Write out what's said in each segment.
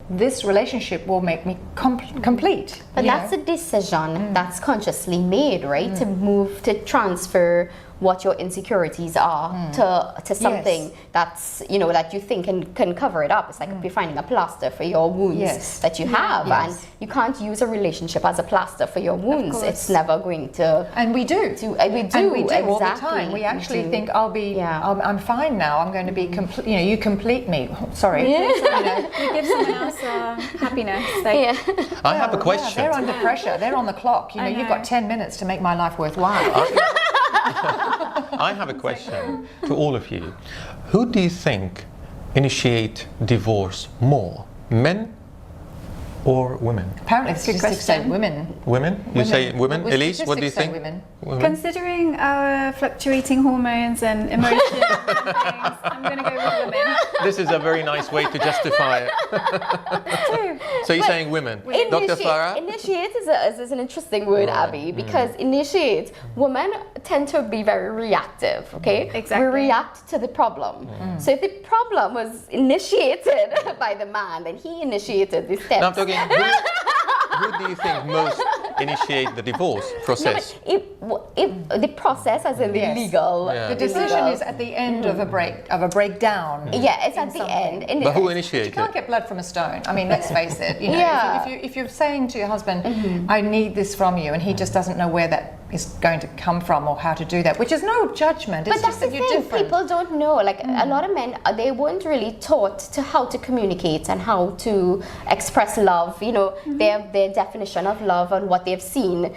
this relationship will make me complete. But that's a decision that's consciously made, right? To move, to transfer what your insecurities are to something that's, you know, that you think can cover it up. It's like you're finding a plaster for your wounds that you have, and you can't use a relationship as a plaster for your wounds. It's never going to. And we do. We do exactly. All the time. We actually think I'm fine now. I'm going to be complete. You know, you complete me. Sorry. You give someone else happiness. Like, I have a question. They're under pressure. They're on the clock. You know, you've got 10 minutes to make my life worthwhile. I have a question to all of you. Who do you think initiate divorce more, men or women? Apparently, statistics say women. Women? You say women? Well, Elise, what do you think? Women. considering our fluctuating hormones and emotions and things, I'm going to go with women. This is a very nice way to justify it. So you're saying women. Dr. Farah? Initiate is an interesting word, Abby, because initiate, women tend to be very reactive, okay? Exactly. We react to the problem. So if the problem was initiated by the man, then he initiated the steps. No, I'm talking, who do you think most initiate the divorce process? No, if the process as in the legal. The decision is at the end of a breakdown. Yeah, it's at the end. And But who You initiated? can't get blood from a stone. I mean, let's face it. You know, if you're saying to your husband, "I need this from you," and he just doesn't know where that is going to come from or how to do that, which is no judgment. It's But that's just the that you're thing, different. people don't know. Like a lot of men, they weren't really taught to how to communicate and how to express love. You know, their definition of love and what they've seen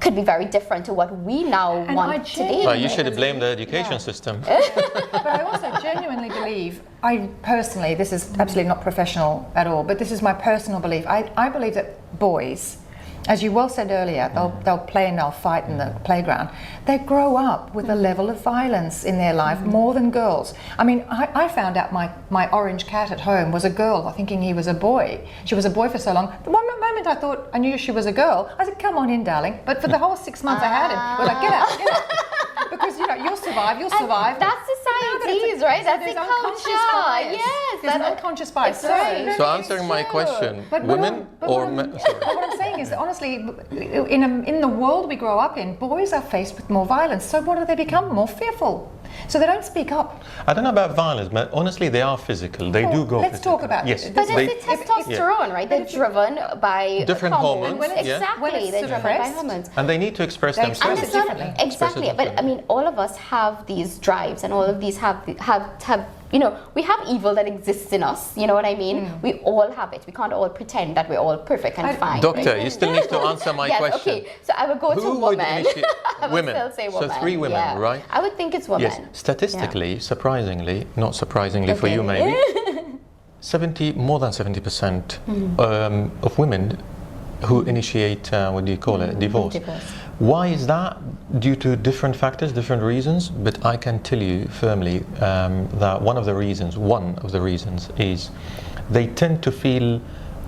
could be very different to what we now want today. Well, you should have blamed the education system. But I also genuinely believe, I personally, this is absolutely not professional at all, but this is my personal belief. I believe that boys, as you well said earlier, they'll play and they'll fight in the playground. They grow up with a level of violence in their life more than girls. I mean, I found out my orange cat at home was a girl, thinking he was a boy. She was a boy for so long. The one moment I thought I knew she was a girl, I said, "Come on in, darling." But for the whole 6 months I had him, we're like, "Get out, get out." Because, you know, you'll survive. That's society's, right? That's the culture. Yes, there's an unconscious bias. That's right. So answering my question, women or men? But what I'm saying is that honestly, in the world we grow up in, boys are faced with more violence. So what do they become? More fearful. So they don't speak up. I don't know about violence, but honestly, they are physical. They do go let's physical. talk about yes. it. But They- it's the testosterone, right? They're driven by Different hormones, when it's- Exactly, when it's they're driven by suppressed, hormones. and they need to express They themselves. express it differently. Exactly, but I mean, all of us have these drives, and all of these have you know, we have evil that exists in us. You know what I mean? We all have it. We can't all pretend that we're all perfect and fine. Doctor, right? you still need to answer my Yes, question. okay. So I would go Who to would women. initiate? I would Women. still say women. So 3 women, yeah. right? I would think it's women. Yes. Statistically, surprisingly, not surprisingly for you maybe, more than 70% of women who initiate, what do you call it, divorce. Why is that? Due to different factors, different reasons, but I can tell you firmly that one of the reasons is they tend to feel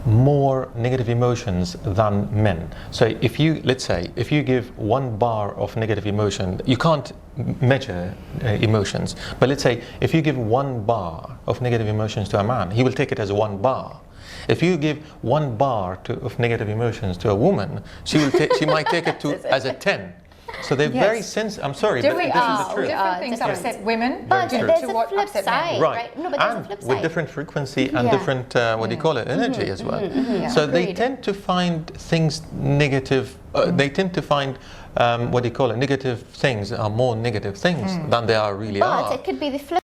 more negative emotions than men. So if you, let's say, if you give 1 bar of negative emotion, you can't measure emotions, but let's say if you give 1 bar of negative emotions to a man, he will take it as 1 bar. If you give 1 bar of negative emotions to a woman, she might take it as a 10. So they're very sensitive. I'm sorry, but this is the truth. Different things upset women But to there's a what flip upset side, men. right? No, but there's a And flip with side. different frequency and different, what do you call it, energy as well. So they Agreed. tend to find things negative, they tend to find, what do you call it, negative things are more negative things than they are really are. But it could be the flip